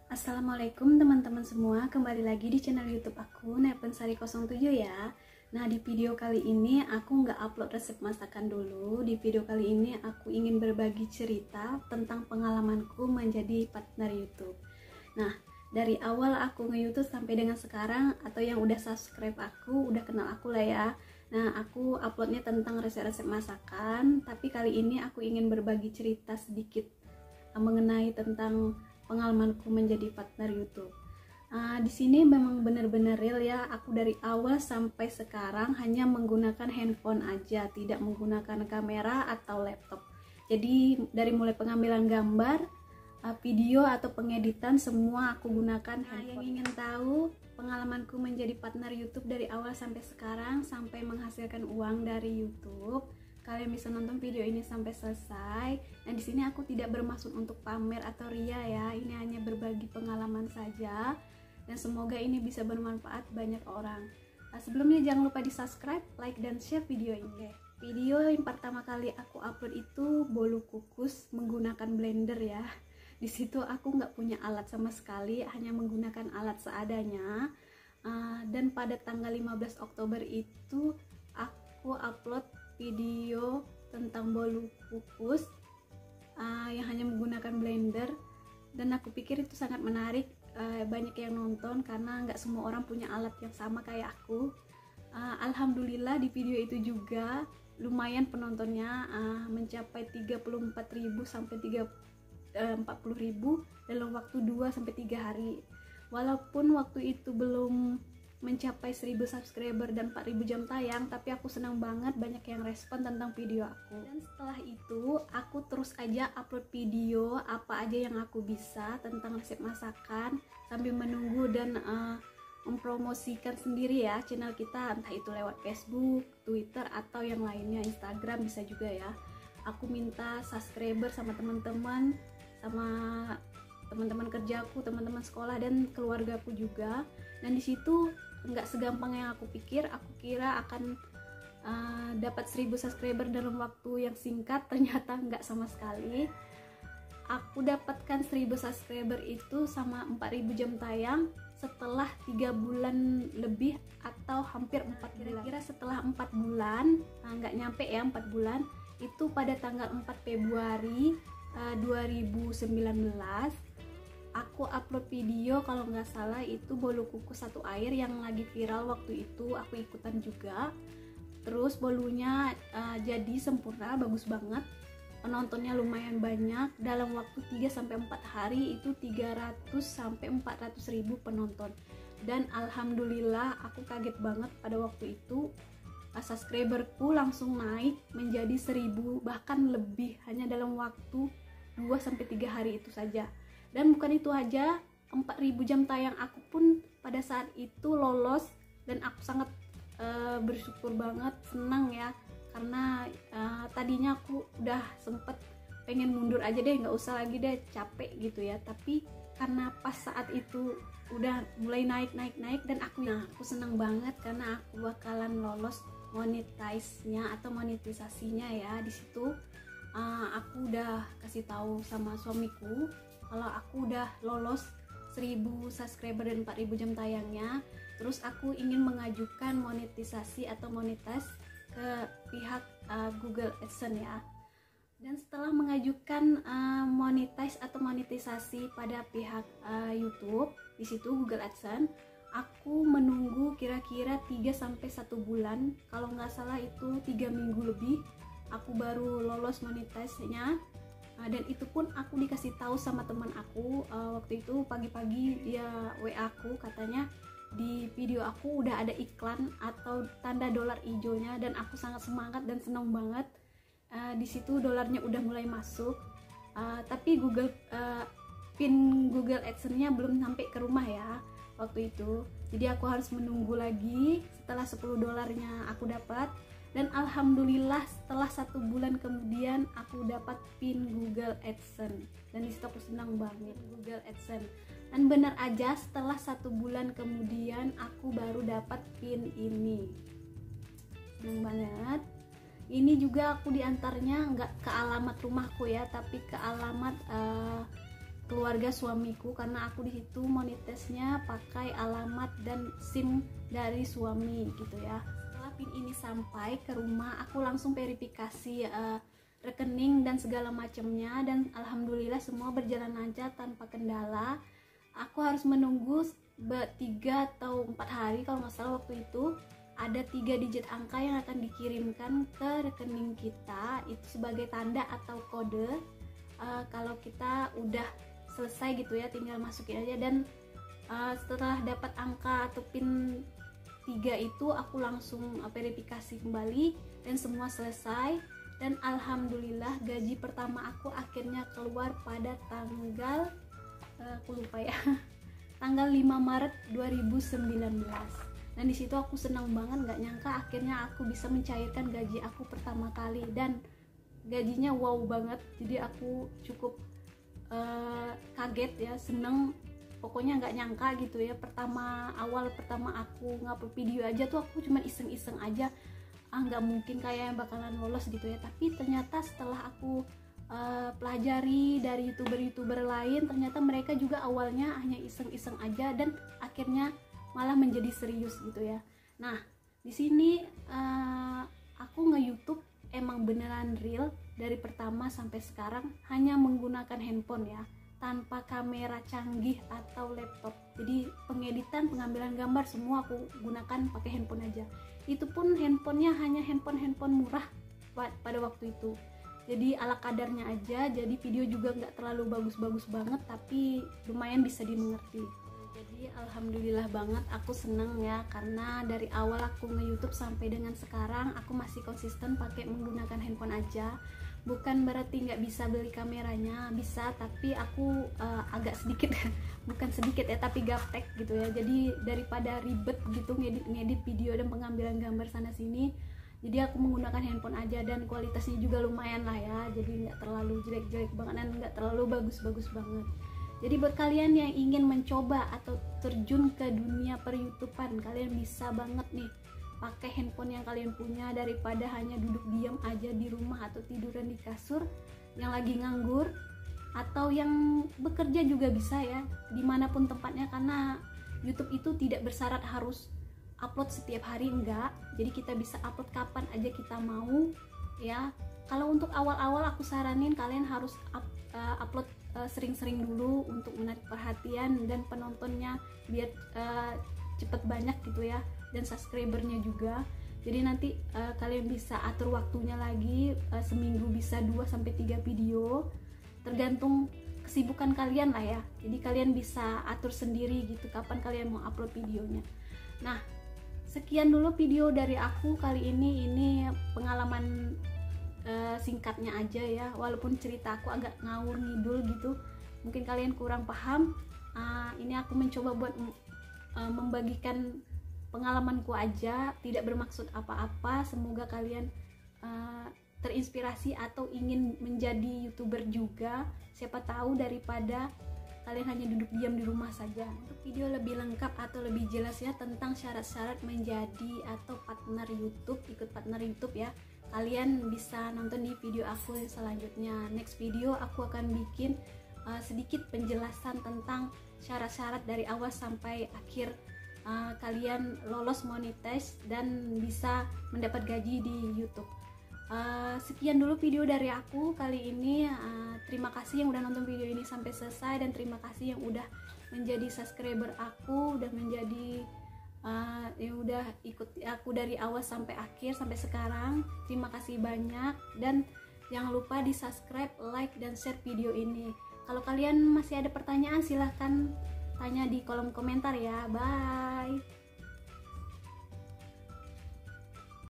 Assalamualaikum teman-teman semua, kembali lagi di channel YouTube aku, Nepensari07 ya. Nah, di video kali ini aku nggak upload resep masakan dulu. Di video kali ini aku ingin berbagi cerita tentang pengalamanku menjadi partner YouTube. Nah, dari awal aku nge-YouTube sampai dengan sekarang, atau yang udah subscribe aku, udah kenal aku lah ya. Nah, aku uploadnya tentang resep-resep masakan, tapi kali ini aku ingin berbagi cerita sedikit mengenai tentang pengalamanku menjadi partner YouTube. Di sini memang benar-benar real ya. Aku dari awal sampai sekarang hanya menggunakan handphone aja, tidak menggunakan kamera atau laptop. Jadi dari mulai pengambilan gambar, video atau pengeditan semua aku gunakan handphone. Yang ingin tahu pengalamanku menjadi partner YouTube dari awal sampai sekarang sampai menghasilkan uang dari YouTube, kalian bisa nonton video ini sampai selesai. Nah, di sini aku tidak bermaksud untuk pamer atau ria ya. Ini hanya berbagi pengalaman saja dan semoga ini bisa bermanfaat banyak orang. Nah, sebelumnya jangan lupa di-subscribe, like dan share video ini. Video yang pertama kali aku upload itu bolu kukus menggunakan blender ya. Di situ aku nggak punya alat sama sekali, hanya menggunakan alat seadanya. Dan pada tanggal 15 Oktober itu aku upload video tentang bolu kukus yang hanya menggunakan blender, dan aku pikir itu sangat menarik. Banyak yang nonton karena nggak semua orang punya alat yang sama kayak aku. Alhamdulillah di video itu juga lumayan penontonnya, mencapai 34.000 sampai 40.000 dalam waktu 2-3 hari. Walaupun waktu itu belum mencapai 1000 subscriber dan 4000 jam tayang, tapi aku senang banget banyak yang respon tentang video aku. Dan setelah itu aku terus aja upload video apa aja yang aku bisa tentang resep masakan, sambil menunggu dan mempromosikan sendiri ya channel kita, entah itu lewat Facebook, Twitter atau yang lainnya, Instagram bisa juga ya. Aku minta subscriber sama teman-teman, sama teman-teman kerjaku, teman-teman sekolah dan keluargaku juga. Dan disitu nggak segampang yang aku pikir. Aku kira akan dapat 1000 subscriber dalam waktu yang singkat, ternyata nggak sama sekali. Aku dapatkan 1000 subscriber itu sama 4000 jam tayang setelah 3 bulan lebih atau hampir 4 bulan. Kira-kira setelah 4 bulan, nggak nyampe ya 4 bulan, itu pada tanggal 4 Februari 2019 aku upload video, kalau nggak salah itu bolu kukus satu air yang lagi viral waktu itu, aku ikutan juga. Terus bolunya jadi sempurna, bagus banget, penontonnya lumayan banyak. Dalam waktu 3-4 hari itu 300-400 ribu penonton. Dan alhamdulillah aku kaget banget pada waktu itu, subscriberku langsung naik menjadi 1000 bahkan lebih hanya dalam waktu 2-3 hari itu saja. Dan bukan itu aja, 4000 jam tayang aku pun pada saat itu lolos, dan aku sangat bersyukur banget, senang ya, karena tadinya aku udah sempet pengen mundur aja deh, nggak usah lagi deh, capek gitu ya. Tapi karena pas saat itu udah mulai naik dan aku senang banget karena aku bakalan lolos monetize-nya atau monetisasinya ya. Di situ aku udah kasih tahu sama suamiku kalau aku udah lolos 1000 subscriber dan 4000 jam tayangnya. Terus aku ingin mengajukan monetisasi atau monetize ke pihak Google AdSense ya. Dan setelah mengajukan monetize atau monetisasi pada pihak YouTube, di situ Google AdSense, aku menunggu kira-kira 3-1 bulan, kalau nggak salah itu 3 minggu lebih, aku baru lolos monetize-nya. Dan itu pun aku dikasih tahu sama teman aku. Waktu itu pagi-pagi dia WA aku, katanya di video aku udah ada iklan atau tanda dolar hijaunya, dan aku sangat semangat dan senang banget. Di situ dolarnya udah mulai masuk, tapi pin Google AdSense-nya belum sampai ke rumah ya waktu itu. Jadi aku harus menunggu lagi. Setelah 10 dolarnya aku dapat, dan alhamdulillah setelah 1 bulan kemudian aku dapat pin Google AdSense, dan disitu aku senang banget Google AdSense. Dan bener aja, setelah 1 bulan kemudian aku baru dapat pin ini. Senang banget. Ini juga aku diantarnya nggak ke alamat rumahku ya, tapi ke alamat keluarga suamiku, karena aku di situ monetesnya pakai alamat dan SIM dari suami gitu ya. Setelah PIN ini sampai ke rumah, aku langsung verifikasi rekening dan segala macamnya, dan alhamdulillah semua berjalan lancar tanpa kendala. Aku harus menunggu 3 atau 4 hari kalau nggak salah. Waktu itu ada 3 digit angka yang akan dikirimkan ke rekening kita, itu sebagai tanda atau kode kalau kita udah selesai gitu ya, tinggal masukin aja. Dan setelah dapat angka atau PIN 3 itu, aku langsung verifikasi kembali dan semua selesai. Dan alhamdulillah gaji pertama aku akhirnya keluar pada tanggal aku lupa ya tanggal 5 Maret 2019. Dan disitu aku senang banget, nggak nyangka akhirnya aku bisa mencairkan gaji aku pertama kali, dan gajinya wow banget. Jadi aku cukup kaget ya, seneng, pokoknya nggak nyangka gitu ya. Awal pertama aku ngupload video aja tuh aku cuma iseng-iseng aja, nggak mungkin kayak yang bakalan lolos gitu ya. Tapi ternyata setelah aku pelajari dari youtuber lain, ternyata mereka juga awalnya hanya iseng-iseng aja dan akhirnya malah menjadi serius gitu ya. Nah, di sini aku nge-YouTube emang beneran real dari pertama sampai sekarang hanya menggunakan handphone ya, tanpa kamera canggih atau laptop. Jadi pengeditan, pengambilan gambar semua aku gunakan pakai handphone aja. Itu pun handphonenya hanya handphone murah pada waktu itu. Jadi ala kadarnya aja, jadi video juga nggak terlalu bagus-bagus banget, tapi lumayan bisa dimengerti. Jadi alhamdulillah banget, aku seneng ya, karena dari awal aku nge-YouTube sampai dengan sekarang aku masih konsisten pakai menggunakan handphone aja. Bukan berarti nggak bisa beli kameranya, bisa, tapi aku agak sedikit bukan sedikit ya, tapi gaptek gitu ya. Jadi daripada ribet gitu ngedit video dan pengambilan gambar sana sini, jadi aku menggunakan handphone aja, dan kualitasnya juga lumayan lah ya. Jadi nggak terlalu jelek-jelek banget dan nggak terlalu bagus-bagus banget. Jadi buat kalian yang ingin mencoba atau terjun ke dunia per-YouTubean, kalian bisa banget nih pakai handphone yang kalian punya, daripada hanya duduk diam aja di rumah atau tiduran di kasur, yang lagi nganggur atau yang bekerja juga bisa ya, dimanapun tempatnya. Karena YouTube itu tidak bersyarat harus upload setiap hari, enggak. Jadi kita bisa upload kapan aja kita mau ya. Kalau untuk awal-awal aku saranin kalian harus upload sering-sering dulu untuk menarik perhatian dan penontonnya, biar cepet banyak gitu ya, dan subscribernya juga. Jadi nanti kalian bisa atur waktunya lagi, seminggu bisa 2-3 video, tergantung kesibukan kalian lah ya. Jadi kalian bisa atur sendiri gitu kapan kalian mau upload videonya. Nah, sekian dulu video dari aku kali ini pengalaman singkatnya aja ya, walaupun cerita aku agak ngawur ngidul gitu, mungkin kalian kurang paham. Ini aku mencoba buat membagikan pengalamanku aja, tidak bermaksud apa-apa. Semoga kalian terinspirasi atau ingin menjadi YouTuber juga, siapa tahu daripada kalian hanya duduk diam di rumah saja. Untuk video lebih lengkap atau lebih jelas ya tentang syarat-syarat menjadi atau partner YouTube, ikut partner YouTube ya, kalian bisa nonton di video aku yang selanjutnya. Next video aku akan bikin sedikit penjelasan tentang syarat-syarat dari awal sampai akhir kalian lolos monetize dan bisa mendapat gaji di YouTube. Sekian dulu video dari aku kali ini. Terima kasih yang udah nonton video ini sampai selesai, dan terima kasih yang udah menjadi subscriber aku, udah menjadi yang udah ikut aku dari awal sampai akhir sampai sekarang. Terima kasih banyak, dan jangan lupa di subscribe, like, dan share video ini. Kalau kalian masih ada pertanyaan silahkan tanya di kolom komentar ya. Bye.